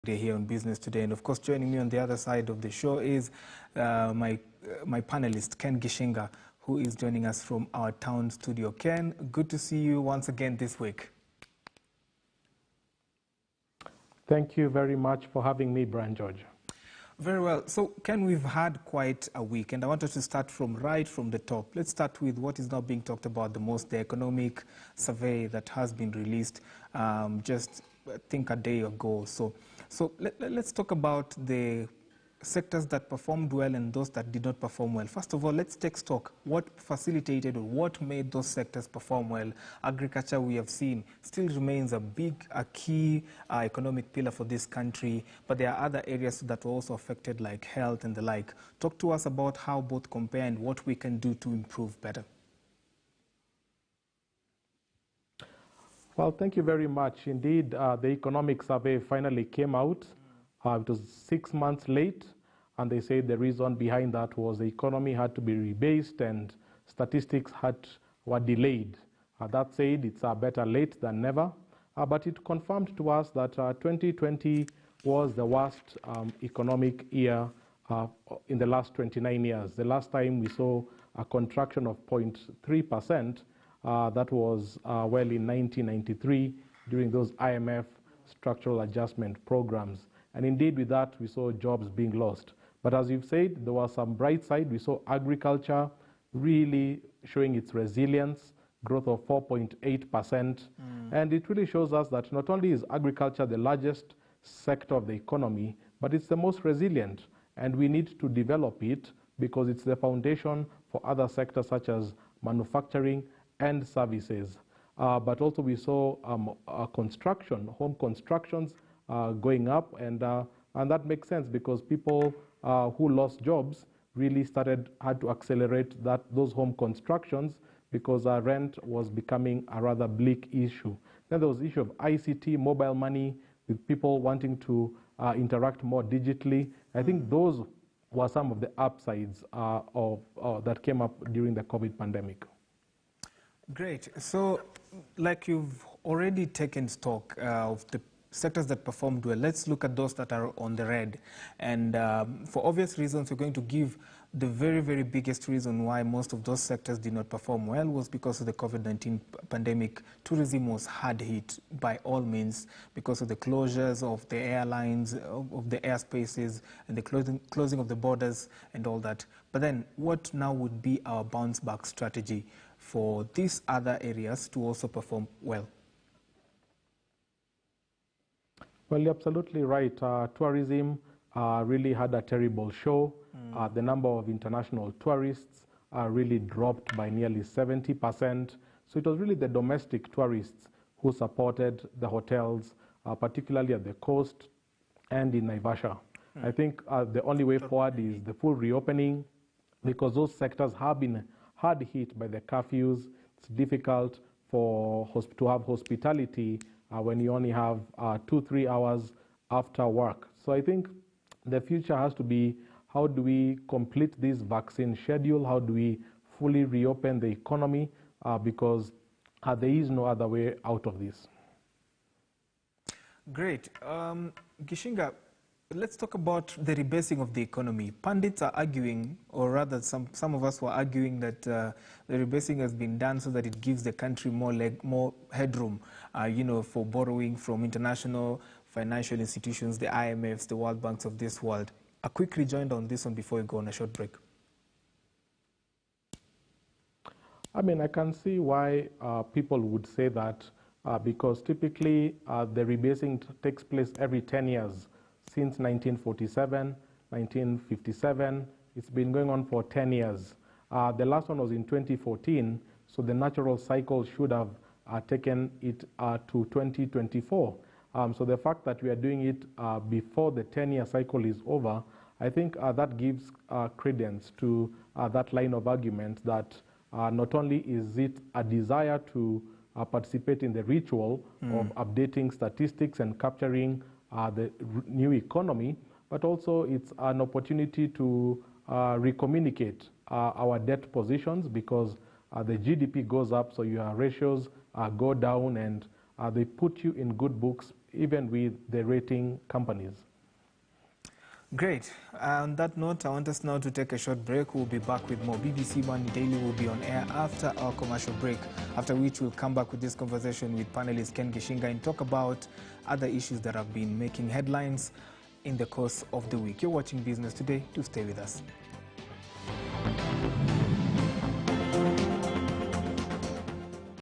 Here on Business Today, and of course joining me on the other side of the show is my panelist Ken Gichinga, who is joining us from our town studio. Ken, good to see you once again this week. Thank you very much for having me, Brian George. Very well. So, Ken, we've had quite a week, and I wanted to start right from the top. Let's start with what is now being talked about the most, the economic survey that has been released just, I think, a day ago. So let's talk about the sectors that performed well and those that did not perform well. First of all, let's take stock. What facilitated or what made those sectors perform well? Agriculture, we have seen, still remains a key economic pillar for this country, but there are other areas that were also affected, like health and the like. Talk to us about how both compare and what we can do to improve better. Well, thank you very much. Indeed, the economic survey finally came out. It was 6 months late, and they said the reason behind that was the economy had to be rebased and statistics were delayed. That said, it's better late than never, but it confirmed to us that 2020 was the worst economic year in the last 29 years. The last time we saw a contraction of 0.3%, that was well in 1993 during those IMF structural adjustment programs. And indeed with that we saw jobs being lost. But as you've said, there was some bright side. We saw agriculture really showing its resilience, growth of 4.8%. And it really shows us that not only is agriculture the largest sector of the economy, but it's the most resilient. And we need to develop it because it's the foundation for other sectors such as manufacturing and services. But also we saw construction, home constructions going up, and that makes sense because people who lost jobs really had to accelerate those home constructions because rent was becoming a rather bleak issue. Then there was the issue of ICT, mobile money, with people wanting to interact more digitally. I think those were some of the upsides that came up during the COVID pandemic. Great. So, like you've already taken stock of the sectors that performed well, let's look at those that are on the red. And for obvious reasons, we're going to give the very, very biggest reason why most of those sectors did not perform well was because of the COVID-19 pandemic. Tourism was hard hit by all means because of the closures of the airlines, of the airspaces, and the closing of the borders and all that. But then what now would be our bounce back strategy for these other areas to also perform well? Well, you're absolutely right. Tourism really had a terrible show. The number of international tourists really dropped by nearly 70%. So it was really the domestic tourists who supported the hotels, particularly at the coast and in Naivasha. I think the only way forward is the full reopening because those sectors have been hard hit by the curfews. It's difficult to have hospitality when you only have 2-3 hours after work. So I think the future has to be, how do we complete this vaccine schedule? How do we fully reopen the economy? Because there is no other way out of this. Great. Gichinga, let's talk about the rebasing of the economy. Pundits are arguing, or rather some of us were arguing that the rebasing has been done so that it gives the country more headroom, for borrowing from international financial institutions, the IMFs, the World Banks of this world. A quick rejoinder on this one before we go on a short break. I mean, I can see why people would say that because typically the rebasing takes place every 10 years. Since 1947, 1957, it's been going on for 10 years. The last one was in 2014, so the natural cycle should have taken it to 2024. So the fact that we are doing it before the 10-year cycle is over, I think that gives credence to that line of argument that not only is it a desire to participate in the ritual of updating statistics and capturing the new economy, but also it's an opportunity to recommunicate our debt positions because the GDP goes up, so your ratios go down, and they put you in good books even with the rating companies. Great. On that note, I want us now to take a short break. We'll be back with more. BBC One Daily will be on air after our commercial break, after which we'll come back with this conversation with panelist Ken Gichinga and talk about other issues that have been making headlines in the course of the week. You're watching Business Today. Do stay with us.